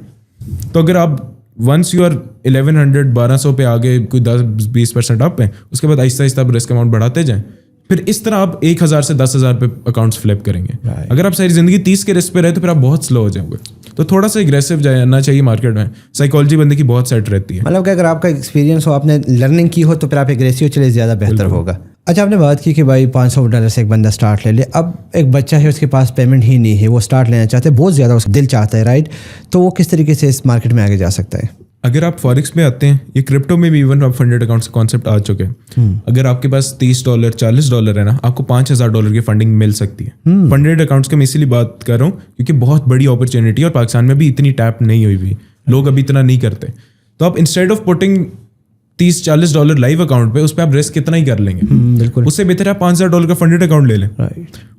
تو اگر آپ ونس یو آر 1100 پہ آگے کوئی 10-20% اپ ہیں, اس کے بعد آہستہ آہستہ آپ رسک اماؤنٹ بڑھاتے جائیں, پھر اس طرح آپ 1000 سے 10,000 پہ اکاؤنٹس فلپ کریں گے. اگر آپ ساری زندگی 30 کے رسک پہ رہے تو پھر آپ بہت سلو ہو جائیں گے. تو تھوڑا سا اگریسو جانا چاہیے مارکیٹ میں. سائیکالوجی بندے کی بہت سیٹ رہتی ہے. مطلب کہ اگر آپ کا ایکسپیرینس ہو, آپ نے لرننگ کی ہو, تو پھر آپ اگریسو چلے زیادہ بہتر ہوگا. اچھا, آپ نے بات کی کہ بھائی $500 سے ایک بندہ اسٹارٹ لے لے. اب ایک بچہ ہے, اس کے پاس پیمنٹ ہی نہیں ہے, وہ اسٹارٹ لینا چاہتے ہیں, بہت زیادہ اس کا دل چاہتا ہے, رائٹ, تو وہ کس طریقے سے اس مارکیٹ میں آگے جا سکتا ہے؟ اگر آپ فوریکس میں آتے ہیں, یہ کرپٹو میں بھی ایون آپ فنڈیڈ اکاؤنٹ سے کانسیپٹ آ چکے ہیں. اگر آپ کے پاس $30 $40 ہے نا, آپ کو $5,000 کی فنڈنگ مل سکتی ہے. فنڈیڈ اکاؤنٹس کی میں اسی لیے بات کر رہا ہوں کیونکہ بہت بڑی اپرچونیٹی ہے, اور پاکستان میں بھی اتنی ٹیپ نہیں ہوئی, لوگ ابھی اتنا نہیں کرتے. تو آپ instead of putting $30-40 live account پہ, اس پہ آپ رسک کتنا ہی کر لیں گے. بالکل, اس سے بہتر ہے آپ $5,000 کا فنڈیڈ اکاؤنٹ لے لیں.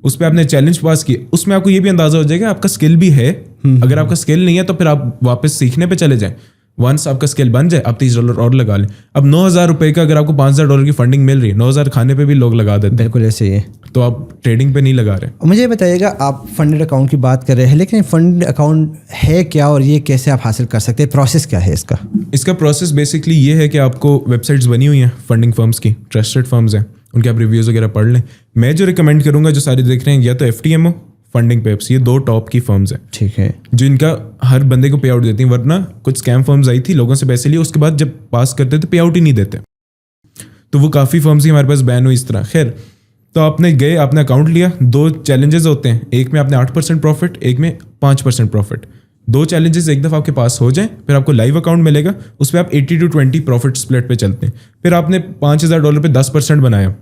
اس پہ آپ نے چیلنج پاس کیا, اس میں آپ کو یہ بھی اندازہ ہو جائے گا آپ کا اسکل بھی ہے. اگر آپ کا اسکل نہیں ہے تو پھر آپ واپس سیکھنے پہ چلے جائیں. ونس آپ کا اسکل بن جائے, آپ $30 اور لگا لیں. اب $9,000 کا اگر آپ کو $5,000 کی فنڈنگ مل رہی ہے, 9,000 کھانے پہ بھی لوگ لگا دیتے ہیں. بالکل ایسے ہی ہے. تو آپ ٹریڈنگ پہ نہیں لگا رہے. مجھے یہ بتائیے گا, آپ فنڈیڈ اکاؤنٹ کی بات کر رہے ہیں, لیکن فنڈ اکاؤنٹ ہے کیا اور یہ کیسے آپ حاصل کر سکتے ہیں؟ پروسیس کیا ہے اس کا؟ اس کا پروسیس بیسکلی یہ ہے کہ آپ کو ویب سائٹس بنی ہوئی ہیں فنڈنگ فرمس کی, ٹرسٹڈ فرمز ہیں, ان کے آپ ریویوز وغیرہ پڑھ لیں. میں جو ریکمینڈ کروں گا, جو سارے دیکھ رہے ہیں, یا تو FTMO, فنڈنگ پیپس, یہ 2 ٹاپ کی فرمز ہیں. ٹھیک ہے, جو ان کا ہر بندے کو پے آؤٹ دیتی ہیں. ورنہ کچھ اسکیم فرمز آئی تھی, لوگوں سے پیسے لیے, اس کے بعد جب پاس کرتے تو پے آؤٹ ہی نہیں دیتے. تو وہ کافی فرمز ہی ہمارے پاس بین ہوئی اس طرح. خیر, तो आपने गए, आपने अकाउंट लिया, 2 चैलेंजेस होते हैं, एक में आपने 8% प्रॉफिट, एक में 5% प्रॉफिट। 2 चैलेंजेस एक दफ़ा आपके पास हो जाए, फिर आपको लाइव अकाउंट मिलेगा, उस पर आप 80-20 प्रॉफिट स्प्लिट पे चलते हैं। फिर आपने $5,000 पे 10% बनाया,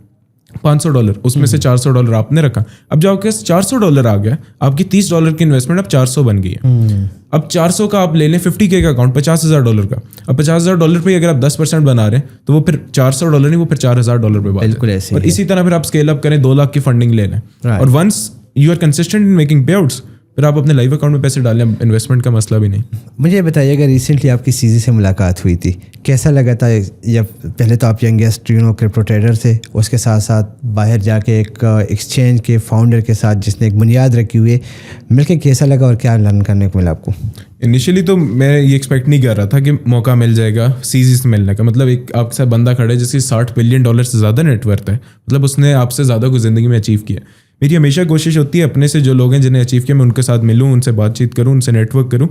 $500, उसमें से $400 आपने रखा। अब जब आपके पास $400 आ गया, आपकी $30 की इन्वेस्टमेंट अब 400 बन गई है। अब 400 का आप ले लें 50K का अकाउंट, $50,000 का। अब $50,000 पे अगर आप 10% बना रहे हैं तो वो फिर $400 नहीं, वो फिर $4,000 पे बात है। बिल्कुल ऐसे और इसी तरह फिर आप स्केल अप करें, 2 लाख की फंडिंग ले लें, और once you are consistent in making payouts, फिर आप अपने लाइव अकाउंट में पैसे डालें, इन्वेस्टमेंट का मसला भी नहीं। मुझे बताइए, अगर रिसेंटली आपकी सीजी से मुलाकात हुई थी, कैसा लगा था? या पहले तो आप यंगेस्ट क्रिप्टो ट्रेडर थे, उसके साथ साथ बाहर जाके एक एक्सचेंज के फाउंडर के साथ जिसने एक बुनियाद रखी हुई है, मिलके कैसा लगा और क्या लर्न करने को मिला आपको? इनिशियली तो मैं ये एक्सपेक्ट नहीं कर रहा था कि मौका मिल जाएगा सीजी से मिलने का। मतलब एक आपके साथ बंदा खड़ा है जिसकी $60 बिलियन से ज़्यादा नेटवर्थ है, मतलब उसने आपसे ज़्यादा कुछ ज़िंदगी में अचीव किया। मेरी हमेशा कोशिश होती है अपने से जो लोग हैं जिन्हें अचीव किया, मैं उनके साथ मिलूँ, उनसे बातचीत करूँ, उनसे नेटवर्क करूँ।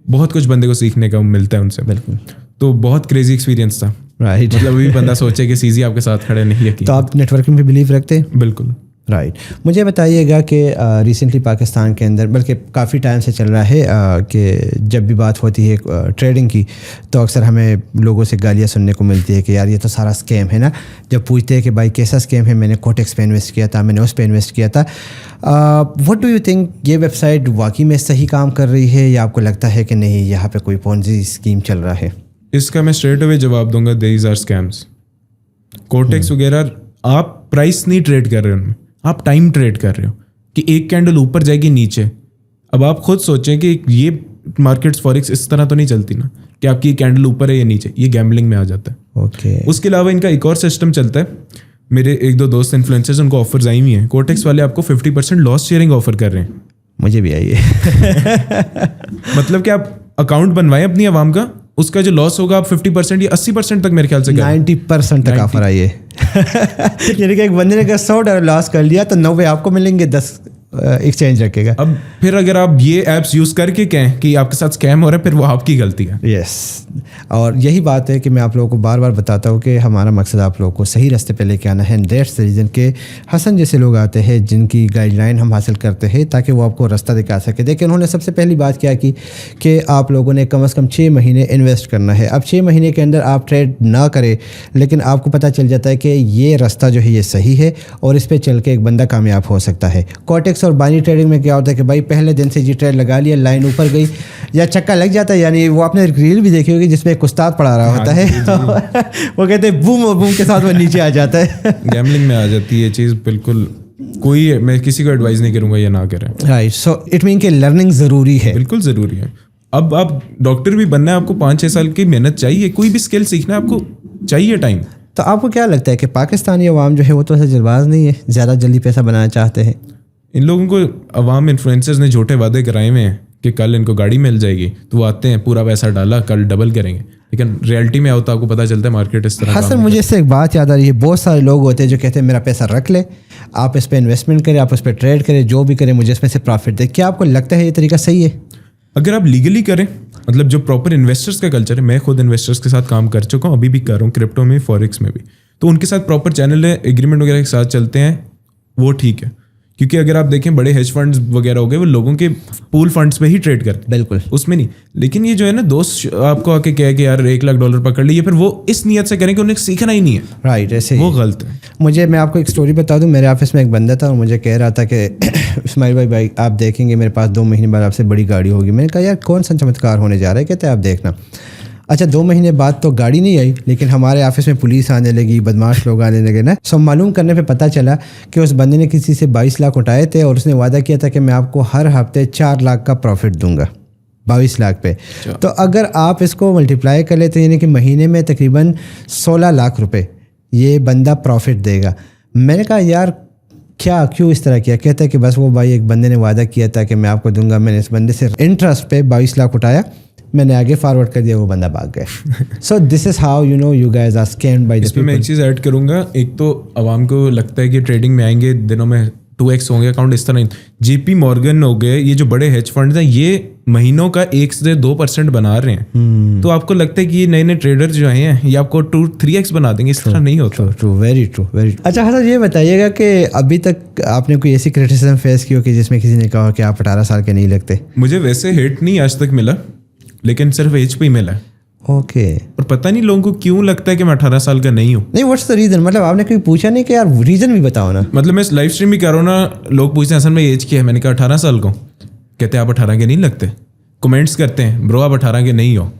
बहुत कुछ बंदे को सीखने का मिलता है उनसे। बिल्कुल। तो बहुत क्रेजी एक्सपीरियंस था। राइट। मतलब अभी बंदा सोचे कि सीजी आपके साथ खड़े नहीं है। तो आप नेटवर्किंग पे बिलीव रखते हैं? बिल्कुल। राइट। मुझे बताइएगा कि रिसेंटली पाकिस्तान के अंदर, बल्कि काफ़ी टाइम से चल रहा है कि जब भी बात होती है ट्रेडिंग की, तो अक्सर हमें लोगों से गालियाँ सुनने को मिलती है कि यार ये तो सारा स्कैम है ना। जब पूछते हैं कि भाई कैसा स्कैम है, मैंने कोटेक्स पे इन्वेस्ट किया था, मैंने उस पे इन्वेस्ट किया था, व्हाट डू यू थिंक, ये वेबसाइट वाकई में सही काम कर रही है या आपको लगता है कि नहीं यहाँ पे कोई पोंजी स्कीम चल रहा है? इसका मैं स्ट्रेट अवे जवाब दूंगा, दीज आर स्कैम्स। कोटेक्स वगैरह आप प्राइस नहीं ट्रेड कर रहे हो उनमें, आप टाइम ट्रेड कर रहे हो कि एक कैंडल ऊपर जाएगी नीचे। अब आप खुद सोचें कि ये मार्केट्स फॉरेक्स इस तरह तो नहीं चलती ना कि आपकी कैंडल ऊपर है या नीचे, ये गैम्बलिंग में आ जाता है। ओके। उसके अलावा इनका एक और सिस्टम चलता है, मेरे 1-2 दोस्त इन्फ्लुएंसर्स, उनको ऑफर्स आई हुई हैं। कोटेक्स वाले आपको 50% लॉस शेयरिंग ऑफर कर रहे हैं। मुझे भी आई है। मतलब कि आप अकाउंट बनवाएं अपनी आवाम का, उसका जो लॉस होगा आप 50% या 80% तक मेरे ख्याल से 90% तक ऑफर आई है। यानी कि एक बंदे ने अगर $100 लॉस कर लिया तो 90 आपको मिलेंगे, 10 एक्सचेंज रखेगा। अब फिर अगर आप ये ऐप्स यूज़ करके कहें कि आपके साथ स्कैम हो रहा है, फिर वो आपकी गलती है। यस। और यही बात है कि मैं आप लोगों को बार बार बताता हूँ कि हमारा मकसद आप लोगों को सही रास्ते पे लेके आना है। दैट्स द रीज़न के हसन जैसे लोग आते हैं जिनकी गाइडलाइन हम हासिल करते हैं ताकि वो आपको रास्ता दिखा सके। देखिए उन्होंने सबसे पहली बात क्या की कि आप लोगों ने कम से कम 6 महीने इन्वेस्ट करना है। अब 6 महीने के अंदर आप ट्रेड ना करें, लेकिन आपको पता चल जाता है कि ये रास्ता जो है ये सही है और इस पर चल के एक बंदा कामयाब हो सकता है। कोटेक्स और बाइनरी ट्रेडिंग में क्या होता है कि भाई पहले दिन से जी ट्रेड लगा लिया, लाइन ऊपर गई या चक्का लग जाता है, यानी वो आपने रील भी देखी होगी जिसमें एक उस्ताद पढ़ा रहा होता है वो कहते हैं बूम और बूम के साथ वो नीचे आ जाता है। गैम्बलिंग में आ जाती है ये चीज़। बिल्कुल कोई, मैं किसी को एडवाइस नहीं करूंगा ये ना करें। राइट। सो इट मीन कि लर्निंग ज़रूरी है। बिल्कुल ज़रूरी है। अब आप डॉक्टर भी बनना है, आपको 5-6 साल की मेहनत चाहिए। कोई भी स्किल सीखना है आपको चाहिए टाइम। तो आपको क्या लगता है कि पाकिस्तानी अवाम जो है वो तो ऐसे जल्दबाज नहीं है, ज़्यादा जल्दी पैसा बनाना चाहते हैं? इन लोगों को अवाम इन्फ्लुएंसर्स ने झूठे वादे कराए हुए हैं कि कल इनको गाड़ी मिल जाएगी, तो वो आते हैं, पूरा पैसा डाला, कल डबल करेंगे, लेकिन रियलिटी में होता आपको पता चलता है मार्केट इस तरह। सर मुझे इससे एक बात याद आ रही है, बहुत सारे लोग होते हैं जो कहते हैं मेरा पैसा रख ले, आप इस पर इन्वेस्टमेंट करें, आप उस पर ट्रेड करें, जो भी करें, मुझे इसमें से प्रॉफिट दे। क्या आपको लगता है ये तरीका सही है? अगर आप लीगली करें, मतलब जो प्रॉपर इन्वेस्टर्स का कल्चर है, मैं खुद इन्वेस्टर्स के साथ काम कर चुका हूँ, अभी भी कर रहा हूँ, क्रिप्टो में, फॉरेक्स में भी, तो उनके साथ प्रॉपर चैनल है, एग्रीमेंट वगैरह के साथ चलते हैं, वो ठीक है। क्योंकि अगर आप देखें बड़े हेज फंड्स वगैरह हो गए, वो लोगों के पूल फंड्स में ही ट्रेड करते हैं, बिल्कुल उसमें नहीं। लेकिन ये जो है ना, दोस्त आपको आके कहे कि यार $1 लाख पकड़ लिए, फिर वो इस नियत से करें कि उन्हें सीखना ही नहीं है। राइट, ऐसे वो गलत है। मैं आपको एक स्टोरी बता दूं। मेरे ऑफिस में एक बंदा था और मुझे कह रहा था कि इस्माइल भाई आप देखेंगे मेरे पास 2 महीने बाद आपसे बड़ी गाड़ी होगी। मैंने कहा यार कौन सा चमत्कार होने जा रहा है? कहते हैं आप देखना। अच्छा 2 महीने बाद तो गाड़ी नहीं आई, लेकिन हमारे ऑफिस में पुलिस आने लगी, बदमाश लोग आने लगे ना। सो मालूम करने पे pता चला कि उस बंदे ने किसी से 22 लाख उठाए थे और उसने वादा किया था कि मैं आपको हर हफ्ते 4 लाख का प्रॉफिट दूंगा 22 लाख पे। तो अगर आप इसको मल्टीप्लाई कर लेते हैं, यानी कि महीने में तकरीबन 16 लाख रुपए ये बंदा प्रॉफिट देगा। मैंने कहा यार क्यों इस तरह किया? कहता है कि बस वो भाई एक बंदे ने वादा किया था कि मैं आपको दूंगा, मैंने इस बंदे से इंटरेस्ट पे 22 लाख उठाया, मैंने आगे फॉरवर्ड कर दिया, वो बंदा भाग गया। So this is how you guys are scammed by the people. इसमें मैं एक चीज़ ऐड करूंगा। एक तो आवाम को लगता है कि ट्रेडिंग में आएंगे, दिनों में 2x होंगे अकाउंट, इस तरह JP मॉर्गन हो गए, ये जो बड़े हेज फंड हैं ये महीनों का 1 से 2% बना रहे हैं। तो आपको लगता है कि ये नए नए ट्रेडर जो हैं ये आपको 2-3x बना देंगे, इस तरह नहीं होता। True, very true, very. अच्छा हसन, ये बताइएगा कि अभी तक आपने कोई ऐसी क्रिटिसिज्म फेस की हो कि जिसमें किसी ने कहा कि आप 18 साल के नहीं लगते? मुझे वैसे हेट नहीं आज तक मिला, लेकिन सिर्फ एज पे ही मिला। ओके। और पता नहीं लोगों को क्यों लगता है कि मैं 18 साल का नहीं हूँ। नहीं, व्हाट्स द रीजन? मतलब आपने कभी पूछा नहीं कि यार रीजन भी बताओ ना? मतलब मैं लाइव स्ट्रीम भी कर रहा हूँ ना, लोग पूछते हैं असल में एज क्या है, मैंने कहा 18 साल का हूँ। कहते हैं आप 18 के नहीं लगते। कमेंट्स करते हैं ब्रो आप 18 के नहीं हो।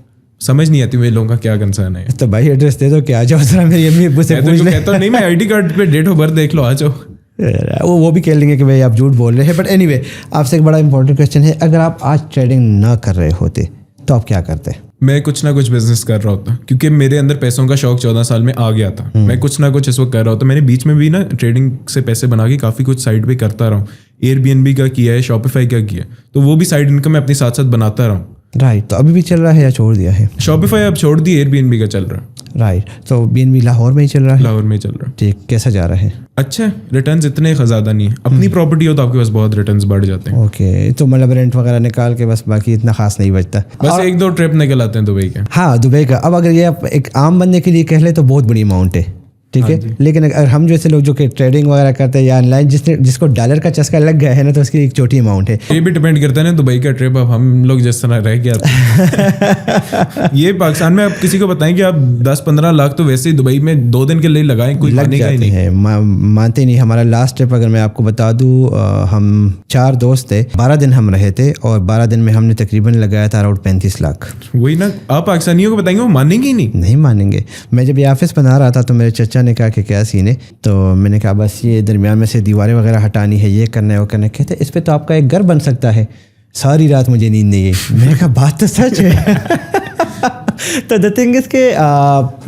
समझ नहीं आती मेरे लोगों का क्या कंसर्न है। तो भाई एड्रेस दे दो कि आ जाओ जरा मेरी अम्मी अब्बू से पूछ ले। कहता हूँ नहीं, मैं ID कार्ड पे डेट ऑफ बर्थ देख लो, आ जाओ। वो भी कह लेंगे कि भाई आप झूठ बोल रहे हैं। बट एनीवे, आपसे एक बड़ा इंपॉर्टेंट क्वेश्चन है, अगर आप आज ट्रेडिंग ना कर रहे होते तो आप क्या करते? मैं कुछ ना कुछ बिजनेस कर रहा होता, क्योंकि मेरे अंदर पैसों का शौक 14 साल में आ गया था। मैं कुछ ना कुछ इस वक्त कर रहा होता। मैंने बीच में भी ना ट्रेडिंग से पैसे बना के काफ़ी कुछ साइड पे करता रहा हूँ। Airbnb का किया है, Shopify का किया है, तो वो भी साइड इनकम मैं अपने साथ साथ बनाता रहा हूँ। राइट। तो अभी भी चल रहा है या छोड़ दिया है? Shopify अब छोड़ दी, Airbnb का चल रहा है। राइट। तो BNB लाहौर में ही चल रहा है? लाहौर में ही चल रहा है। ठीक, कैसा जा रहा है? अच्छा, रिटर्न्स इतने ज़्यादा नहीं है। अपनी प्रॉपर्टी हो तो आपके पास बहुत रिटर्न्स बढ़ जाते हैं। ओके। तो मतलब रेंट वगैरह निकाल के बस बाकी इतना खास नहीं बचता। बस 1-2 ट्रिप निकल आते हैं दुबई के। हाँ, दुबई का। अब अगर ये आप एक आम बंदे के लिए कह ले तो बहुत बड़ी अमाउंट है, ठीक है। लेकिन अगर हम जैसे लोग जो कि ट्रेडिंग वगैरह करते हैं या ऑनलाइन, जिसको डॉलर का चस्का लग गया है ना, तो उसकी एक छोटी अमाउंट है। ये भी डिपेंड करता है ना दुबई का ट्रिप। अब हम लोग जिस तरह रह गया ये पाकिस्तान में आप किसी को बताएं कि आप 10-15 लाख तो वैसे ही दुबई में 2 दिन के लिए लगाएं, कोई लग मानेगा ही जाते नहीं। हैं, मानते ही नहीं। हमारा लास्ट ट्रिप अगर मैं आपको बता दूं, हम 4 दोस्त थे, 12 दिन हम रहे थे और 12 दिन में हमने तकरीबन लगाया था अराउंड 35 लाख। वही ना, आप पाकिस्तानियों को बताएंगे वो मानेंगे ही नहीं मानेंगे। मैं जब ये ऑफिस बना रहा था तो मेरे चचा ने कहा कि क्या सीन है, तो मैंने कहा बस ये दरमियान में से दीवारें वगैरह हटानी है, ये करना है, वो करना है। कहते इस पे तो आपका एक घर बन सकता है। सारी रात मुझे नींद नहीं आई। मैंने कहा बात तो सच है। तो द थिंग इज के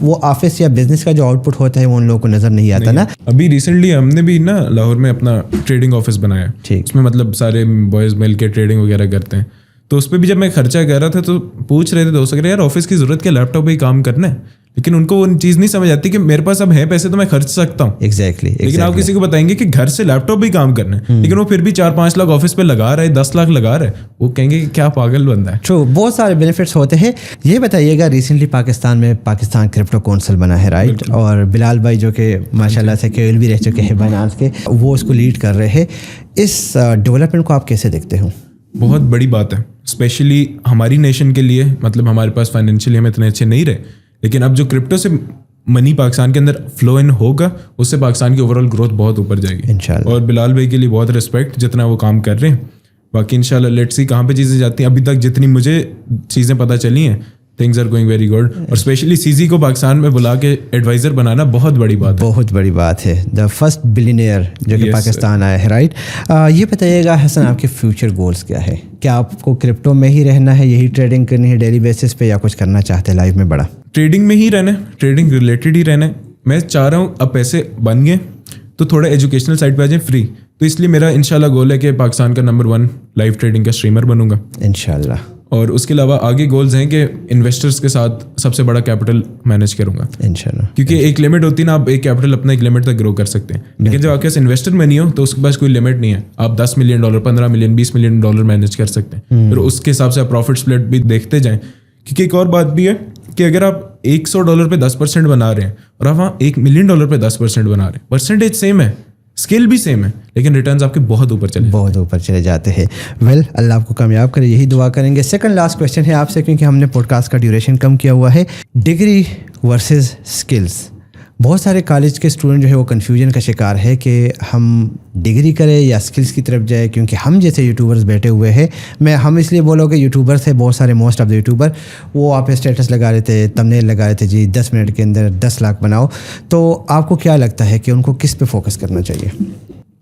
वो ऑफिस या बिजनेस का जो आउटपुट होता है वो उन लोगों को नजर नहीं आता ना। अभी रिसेंटली हमने भी ना लाहौर में अपना ट्रेडिंग ऑफिस बनाया। ठीक। उसमें मतलब सारे बॉयज मिल के ट्रेडिंग वगैरह करते हैं। तो उस पर भी जब मैं खर्चा कर रहा था तो पूछ रहे थे दोस्त वगैरह, यार ऑफिस की जरूरत क्या, लैपटॉप पे ही काम करना है। लेकिन उनको वो चीज़ नहीं समझ आती कि मेरे पास अब है पैसे तो मैं खर्च सकता हूँ। एग्जैक्टली। लेकिन आप किसी को बताएंगे कि घर से लैपटॉप भी काम करना है, लेकिन वो फिर भी 4-5 लाख ऑफिस पे लगा रहा है, 10 लाख लगा रहा है, वो कहेंगे कि क्या पागल बंदा है। ट्रू, बहुत सारे बेनिफिट्स होते हैं। ये बताइएगा, रिसेंटली पाकिस्तान में पाकिस्तान क्रिप्टो काउंसिल बना है, राइट? और बिलाल भाई जो कि माशाल्लाह से KOL भी रह चुके हैं बाइनेंस के, वो उसको लीड कर रहे हैं। इस डेवलपमेंट को आप कैसे देखते हो? बहुत बड़ी बात है, स्पेशली हमारी नेशन के लिए। मतलब हमारे पास फाइनेंशियली हम इतने अच्छे नहीं रहे, लेकिन अब जो क्रिप्टो से मनी पाकिस्तान के अंदर फ्लो इन होगा, उससे पाकिस्तान की ओवरऑल ग्रोथ बहुत ऊपर जाएगी इंशाल्लाह। और बिलाल भाई के लिए बहुत रिस्पेक्ट, जितना वो काम कर रहे हैं। बाकी इंशाल्लाह लेट्स सी कहाँ पे चीज़ें जाती हैं। अभी तक जितनी मुझे चीज़ें पता चली हैं, things are going very good. और स्पेशली CZ को पाकिस्तान में बुला के एडवाइज़र बनाना बहुत बड़ी बात है। बहुत बड़ी बात है। द फर्स्ट बिलियनियर जो कि Yes, पाकिस्तान आया है, राइट? ये बताइएगा हसन, आपके फ्यूचर गोल्स क्या है? क्या आपको क्रिप्टो में ही रहना है, यही ट्रेडिंग करनी है डेली बेसिस पे, या कुछ करना चाहते हैं लाइफ में बड़ा? ट्रेडिंग में ही रहना है, ट्रेडिंग रिलेटेड ही रहना है। मैं चाह रहा हूँ अब पैसे बन गए तो थोड़ा एजुकेशनल साइड पे आ जाए फ्री। तो इसलिए मेरा इंशाल्लाह गोल है कि पाकिस्तान का नंबर 1 लाइव ट्रेडिंग का स्ट्रीमर बनूंगा इंशाल्लाह। और उसके अलावा आगे गोल्स हैं कि इन्वेस्टर्स के साथ सबसे बड़ा कैपिटल मैनेज करूंगा इंशाल्लाह। क्योंकि एक लिमिट होती है ना, आप एक कैपिटल अपना एक लिमिट तक ग्रो कर सकते हैं, लेकिन जब आपके पास इन्वेस्टर मनी हो तो उसके पास कोई लिमिट नहीं है। आप $10 मिलियन, $15 मिलियन, $20 मिलियन मैनेज कर सकते हैं। फिर उसके हिसाब से आप प्रॉफिट स्प्लिट भी देखते जाएं। क्योंकि एक और बात भी है कि अगर आप $100 पे 10% बना रहे हैं और आप वहाँ $1 मिलियन पे 10% बना रहे हैं, परसेंटेज सेम है, स्केल भी सेम है, लेकिन रिटर्न्स आपके बहुत ऊपर चले जाते हैं। वेल, अल्लाह आपको कामयाब करे, यही दुआ करेंगे। सेकंड लास्ट क्वेश्चन है आपसे, क्योंकि हमने पॉडकास्ट का ड्यूरेशन कम किया हुआ है। Degree versus skills. बहुत सारे कॉलेज के स्टूडेंट जो है वो कन्फ्यूजन का शिकार है कि हम डिग्री करें या स्किल्स की तरफ जाए, क्योंकि हम जैसे यूट्यूबर्स बैठे हुए हैं। हम इसलिए बोलो कि यूट्यूबर्स है, बहुत सारे मोस्ट ऑफ द यूट्यूबर वो आप स्टेटस लगा रहे थे, थंबनेल लगा रहे थे जी 10 मिनट के अंदर 10 लाख बनाओ। तो आपको क्या लगता है कि उनको किस पे फोकस करना चाहिए?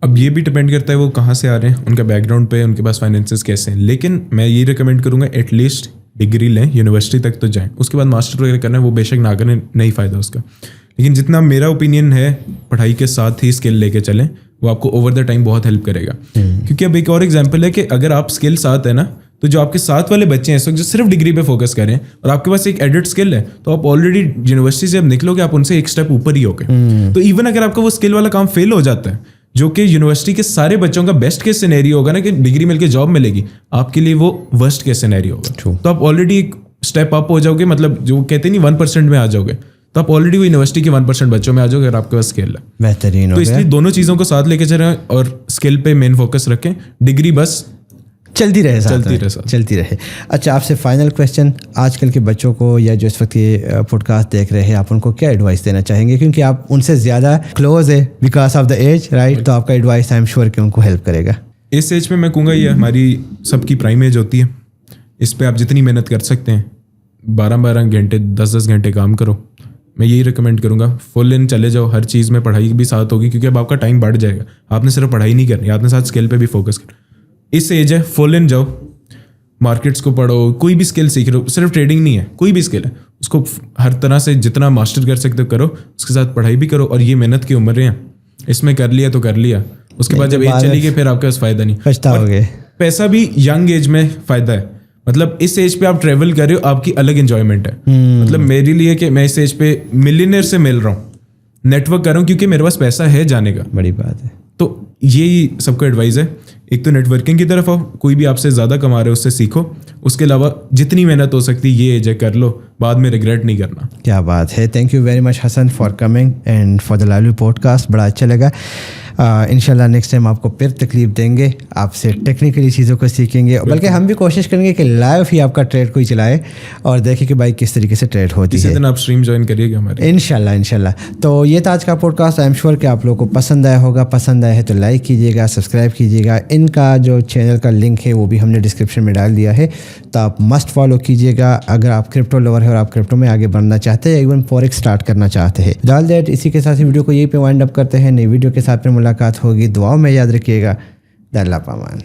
अब ये भी डिपेंड करता है वो कहाँ से आ रहे हैं, उनका बैकग्राउंड पे, उनके पास फाइनेंसेस कैसे हैं। लेकिन मैं ये रिकमेंड करूँगा एटलीस्ट डिग्री लें, यूनिवर्सिटी तक तो जाएं। उसके बाद मास्टर वगैरह करना है, वो बेशक ना करें, नहीं फ़ायदा उसका। लेकिन जितना मेरा ओपिनियन है, पढ़ाई के साथ ही स्किल लेके चलें, वो आपको ओवर द टाइम बहुत हेल्प करेगा। क्योंकि अब एक और एग्जांपल है कि अगर आप स्किल साथ है ना, तो जो आपके साथ वाले बच्चे हैं इस वक्त जो सिर्फ डिग्री पे फोकस करें और आपके पास एक एडिट स्किल है, तो आप ऑलरेडी यूनिवर्सिटी से अब निकलोगे, आप उनसे एक स्टेप ऊपर ही हो गए। तो इवन अगर आपका वो स्किल वाला काम फेल हो जाता है, जो कि यूनिवर्सिटी के सारे बच्चों का बेस्ट केस सिनेरियो होगा ना कि डिग्री मिलके जॉब मिलेगी, आपके लिए वो वर्स्ट केस सिनेरियो होगा। True. तो आप ऑलरेडी एक स्टेप अप हो जाओगे, मतलब जो कहते नहीं 1% में आ जाओगे, तो आप ऑलरेडी वो यूनिवर्सिटी के 1% बच्चों में आ जाओगे अगर आपके पास स्किल है। बेहतरीन हो तो गया। इसलिए दोनों चीज़ों को साथ लेके चलें और स्किल पे मेन फोकस रखें, डिग्री बस चलती रहे साथ चलती में, रहे साथ। चलती रहे। अच्छा, आपसे फाइनल क्वेश्चन, आजकल के बच्चों को या जो इस वक्त ये पॉडकास्ट देख रहे हैं, आप उनको क्या एडवाइस देना चाहेंगे? क्योंकि आप उनसे ज़्यादा क्लोज है because of the age, right? तो आपका एडवाइस आई एम श्योर कि उनको हेल्प करेगा। इस एज पे मैं कहूँगा ये हमारी सबकी प्राइम एज होती है, इस पे आप जितनी मेहनत कर सकते हैं, 12-12 घंटे 10-10 घंटे काम करो। मैं यही रिकमेंड करूँगा, फुल इन चले जाओ, हर चीज़ में पढ़ाई भी साथ होगी, क्योंकि अब आपका टाइम बढ़ जाएगा। आपने सिर्फ पढ़ाई नहीं करनी, आपने साथ स्किल पे भी फोकस करना। इस एज है, फुल इन जाओ, मार्केट्स को पढ़ो, कोई भी स्किल सीख रहे हो, सिर्फ ट्रेडिंग नहीं है, कोई भी स्किल है उसको हर तरह से जितना मास्टर कर सकते हो करो, उसके साथ पढ़ाई भी करो। और ये मेहनत की उम्र है, इसमें कर लिया तो कर लिया, उसके बाद जब एज चली गई फिर आपके पास फ़ायदा नहीं, पछताओगे। पैसा भी यंग एज में फ़ायदा है, मतलब इस एज पे आप ट्रेवल कर रहे हो, आपकी अलग एंजॉयमेंट है। मतलब मेरे लिए कि मैं इस एज पे मिलियनियर से मिल रहा हूँ, नेटवर्क कर रहा हूँ, क्योंकि मेरे पास पैसा है जाने का। बड़ी बात है। तो यही सबको एडवाइस है, एक तो नेटवर्किंग की तरफ आओ, कोई भी आपसे ज़्यादा कमा रहे हो उससे सीखो, उसके अलावा जितनी मेहनत हो सकती है ये एज है कर लो, बाद में रिग्रेट नहीं करना। क्या बात है। Thank you very much Hasan for coming and for the live podcast, बड़ा अच्छा लगा। इंशाल्लाह नेक्स्ट टाइम आपको फिर तकलीफ देंगे, आपसे टेक्निकली चीज़ों को सीखेंगे, बल्कि हम भी कोशिश करेंगे कि लाइव ही आपका ट्रेड कोई चलाए और देखें कि भाई किस तरीके से ट्रेड होती किसी है। दिन आप स्ट्रीम ज्वाइन करिएगा हमारे। इंशाल्लाह। तो ये था आज का पॉडकास्ट। आई एम श्योर कि आप लोगों को पसंद आया होगा। पसंद आया है तो लाइक कीजिएगा, सब्सक्राइब कीजिएगा। इनका जो चैनल का लिंक है वो भी हमने डिस्क्रिप्शन में डाल दिया है, तो आप मस्ट फॉलो कीजिएगा अगर आप क्रिप्टो लवर है और आप क्रिप्टो में आगे बढ़ना चाहते हैं, इवन फॉरेक्स स्टार्ट करना चाहते हैं। डाल दैट, इसी के साथ ही वीडियो को यहीं पे वाइंड अप करते हैं। नई वीडियो के साथ में मुलाकात होगी। दुआओं में याद रखिएगा। अल्लाह पामान।